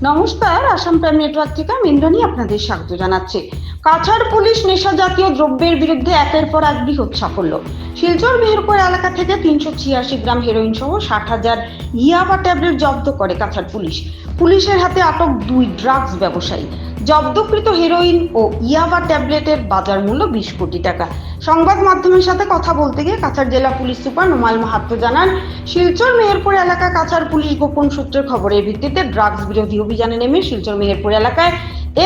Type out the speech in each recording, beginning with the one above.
নমস্কার, Assam prime network থেকে আমি ইন্দ্রাণী আপনাদের স্বাগত জানাচ্ছি। কাছাড় পুলিশ নেশা জাতীয় দ্রব্যের বিরুদ্ধে একের পর এক বৃহৎ সাফল্য। শিলচর মেহেরপুর এলাকা থেকে 386 গ্রাম হেরোইন সহ 60,000 ইয়াবা ট্যাবলেট জব্দ করে কাছাড় পুলিশ। পুলিশের হাতে আটক 2 ড্রাগস ব্যবসায়ী। জব্দকৃত হেরোইন ও ইয়াবা ট্যাবলেটের বাজার মূল্য 20 কোটি টাকা। সংবাদ মাধ্যমের সাথে কথা বলতে গিয়ে কাছাড় জেলা পুলিশ সুপার নোমাল মাহাত্ম জানান, শিলচর মেহেরপুর এলাকা কাছাড় পুলিশ গোপন সূত্রের খবরের ভিত্তিতে ড্রাগস বিরোধী অভিযানে নেমে শিলচর মেহেরপুর এলাকায়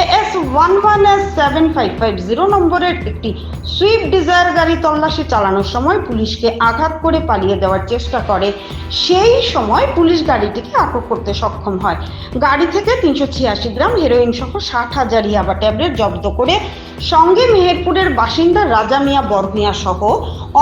AS11S7550 নম্বরের একটি সুইফট ডিজায়ার গাড়ি তল্লাশি চালানোর সময় পুলিশকে আঘাত করে পালিয়ে দেওয়ার চেষ্টা করে। সেই সময় পুলিশ গাড়িটিকে আটক করতে সক্ষম হয়। গাড়ি থেকে 386 গ্রাম হেরোইন সহ 60,000 ইয়াবা ট্যাবলেট জব্দ করে সঙ্গে মেহেরপুরের বাসিন্দা রাজা মিয়া বরমিয়া সহ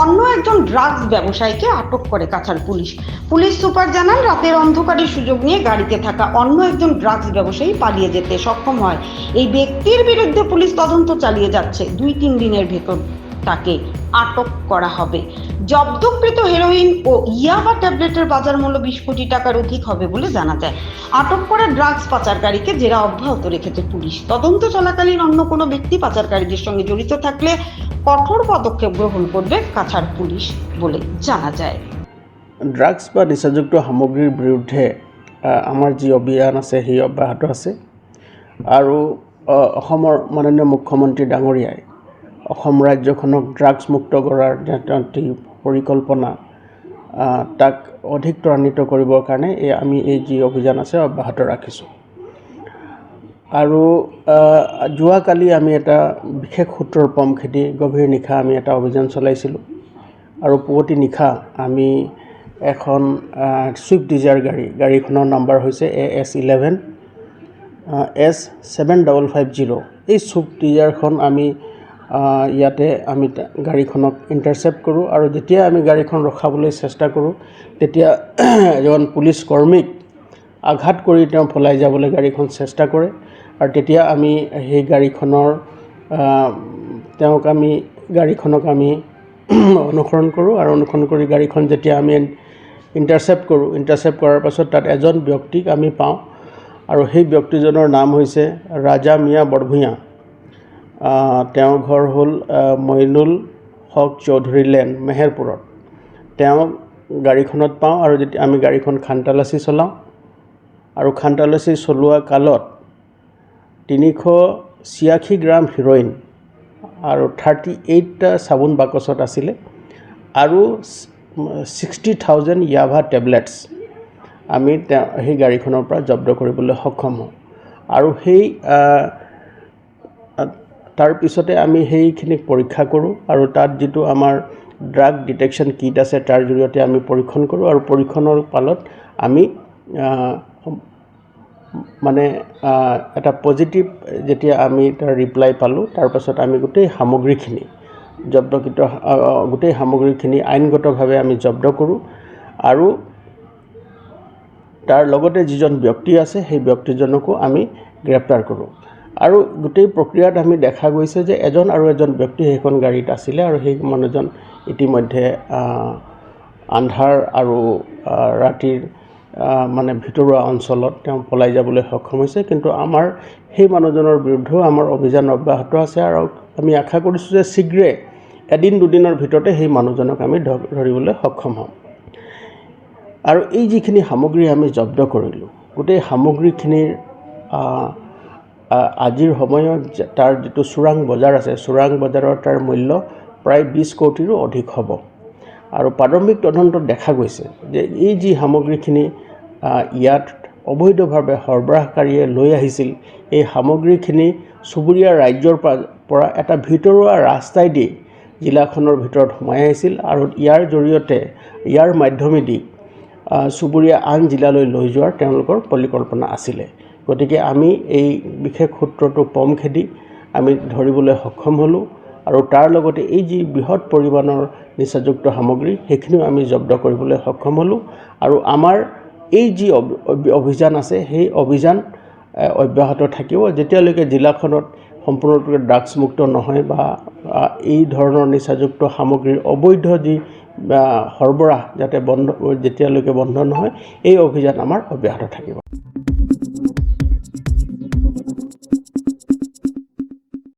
অন্য একজন ড্রাগস ব্যবসায়ীকে আটক করে কাছাড় পুলিশ। পুলিশ সুপার জানান, রাতের অন্ধকারের সুযোগ নিয়ে গাড়িতে থাকা অন্য একজন ড্রাগস ব্যবসায়ী পালিয়ে যেতে সক্ষম হয়। এই ব্যক্তির বিরুদ্ধে পুলিশ তদন্ত চালিয়ে যাচ্ছে। 2-3 দিনের ভেতর তাকে আটক করা হবে। জব্দকৃত হেরোইন ও ইয়াবা ট্যাবলেটের বাজার মূল্য 20 কোটি টাকার অধিক হবে বলে জানা যায়। আটক করা ড্রাগস পাচারকারীকে জেরা অব্যাহত রেখেছে পুলিশ। তদন্ত চলাকালীন অন্য কোনো ব্যক্তি পাচারকারীদের সঙ্গে জড়িত থাকলে কঠোর পদক্ষেপ গ্রহণ করবে কাছাড় পুলিশ বলে জানা যায়। ড্রাগছ বা নিচাযুক্ত সামগ্ৰীৰ বিৰুদ্ধে আমাৰ যি অভিযান আছে সেই অব্যাহত আছে আৰু অসমৰ মাননীয় মুখ্যমন্ত্ৰী ডাঙৰীয়াই অসম ৰাজ্যখনক ড্ৰাগছ মুক্ত কৰাৰ পৰিকল্পনা তাক অধিক ত্বৰান্বিত কৰিবৰ কাৰণে আমি এই যি অভিযান আছে অব্যাহত ৰাখিছোঁ। আৰু যোৱাকালি আমি এটা বিশেষ সূত্ৰৰ পম খেদি গভীৰ নিশা আমি এটা অভিযান চলাইছিলোঁ আৰু পুৱতি নিশা আমি এখন সুইফট ডিজায়াৰ গাড়ীখনৰ নাম্বাৰ হৈছে AS11S7550। এই সুইফট ডিজায়াৰখন আমি ইয়াতে আমি গাড়ীখনক ইণ্টাৰচেপ্ট কৰোঁ আৰু যেতিয়া আমি গাড়ীখন ৰখাবলৈ চেষ্টা কৰোঁ তেতিয়া এজন পুলিচ কৰ্মীক আঘাত কৰি তেওঁ পলাই যাবলৈ গাড়ীখন চেষ্টা কৰে আৰু তেতিয়া আমি সেই গাড়ীখনক আমি অনুসৰণ কৰোঁ আৰু অনুসৰণ কৰি গাড়ীখন যেতিয়া আমি ইণ্টাৰচেপ্ট কৰাৰ পাছত তাত এজন ব্যক্তিক আমি পাওঁ আৰু সেই ব্যক্তিজনৰ নাম হৈছে ৰাজা মিয়া বৰভূঞা। তেওঁৰ ঘৰ হ'ল মইনুল হক চৌধুৰী লেন, মেহেৰপুৰত। তেওঁ গাড়ীখনত পাওঁ আৰু যেতিয়া আমি গাড়ীখন খানতালাচি চলাওঁ আৰু খানতালাচি চলোৱা কালত 386 গ্ৰাম হেৰইন আৰু 38টা চাবোন বাকচত আছিলে আৰু 60,000 ইয়াভা টেবলেটছ আমি সেই গাড়ীখনৰ পৰা জব্দ কৰিবলৈ সক্ষম হওঁ। আৰু তাৰ পিছতে আমি সেইখিনিক পৰীক্ষা কৰোঁ আৰু তাত যিটো আমাৰ ড্ৰাগ ডিটেকশ্যন কিট আছে তাৰ জৰিয়তে আমি পৰীক্ষণ কৰোঁ আৰু পৰীক্ষণৰ পালত আমি এটা পজিটিভ যেতিয়া আমি তাৰ ৰিপ্লাই পালোঁ তাৰ পাছত আমি গোটেই সামগ্ৰীখিনি আইনগতভাৱে আমি জব্দ কৰোঁ আৰু তাৰ লগতে যিজন ব্যক্তি আছে সেই ব্যক্তিজনকো আমি গ্ৰেপ্তাৰ কৰোঁ। আৰু গোটেই প্ৰক্ৰিয়াত আমি দেখা গৈছে যে এজন ব্যক্তি সেইখন গাড়ীত আছিলে আৰু সেই মানুহজন ইতিমধ্যে আন্ধাৰ আৰু ৰাতিৰ ভিতৰুৱা অঞ্চলত তেওঁ পলাই যাবলৈ সক্ষম হৈছে। কিন্তু আমাৰ সেই মানুহজনৰ বিৰুদ্ধেও আমাৰ অভিযান অব্যাহত আছে আৰু আমি আশা কৰিছোঁ যে শীঘ্ৰে 1-2 দিনৰ ভিতৰতে সেই মানুহজনক আমি ধৰিবলৈ সক্ষম হ'ম। আৰু এই যিখিনি সামগ্ৰী আমি জব্দ কৰিলোঁ, গোটেই সামগ্ৰীখিনিৰ আজিৰ সময়ত তাৰ যিটো চোৰাং বজাৰ আছে, চোৰাং বজাৰৰ তাৰ মূল্য প্ৰায় 20 কোটিৰো অধিক হ'ব। আৰু প্ৰাৰম্ভিক তদন্তত দেখা গৈছে যে এই যি সামগ্ৰীখিনি ইয়াত অবৈধভাৱে সৰবৰাহকাৰীয়ে লৈ আহিছিল, এই সামগ্ৰীখিনি চুবুৰীয়া ৰাজ্যৰ পৰা এটা ভিতৰুৱা ৰাস্তাইদি জিলাখনৰ ভিতৰত সোমাই আহিছিল আৰু ইয়াৰ মাধ্যমেদি চুবুৰীয়া আন জিলালৈ লৈ যোৱাৰ তেওঁলোকৰ পৰিকল্পনা আছিলে। গতিকে আমি এই বিশেষ সূত্ৰটো পম খেদি আমি ধৰিবলৈ সক্ষম হ'লোঁ আৰু তাৰ লগতে এই যি বৃহৎ পৰিমাণৰ নিচাযুক্ত সামগ্ৰী সেইখিনিও আমি জব্দ কৰিবলৈ সক্ষম হ'লোঁ। আৰু আমাৰ এই যি অভিযান আছে সেই অভিযান অব্যাহত থাকিব যেতিয়ালৈকে জিলাখনত সম্পূৰ্ণৰূপে ড্ৰাগছ মুক্ত নহয় বা এই ধৰণৰ নিচাযুক্ত সামগ্ৰীৰ অবৈধ যি সৰবৰাহ যেতিয়ালৈকে বন্ধ নহয় এই অভিযান আমাৰ অব্যাহত থাকিব।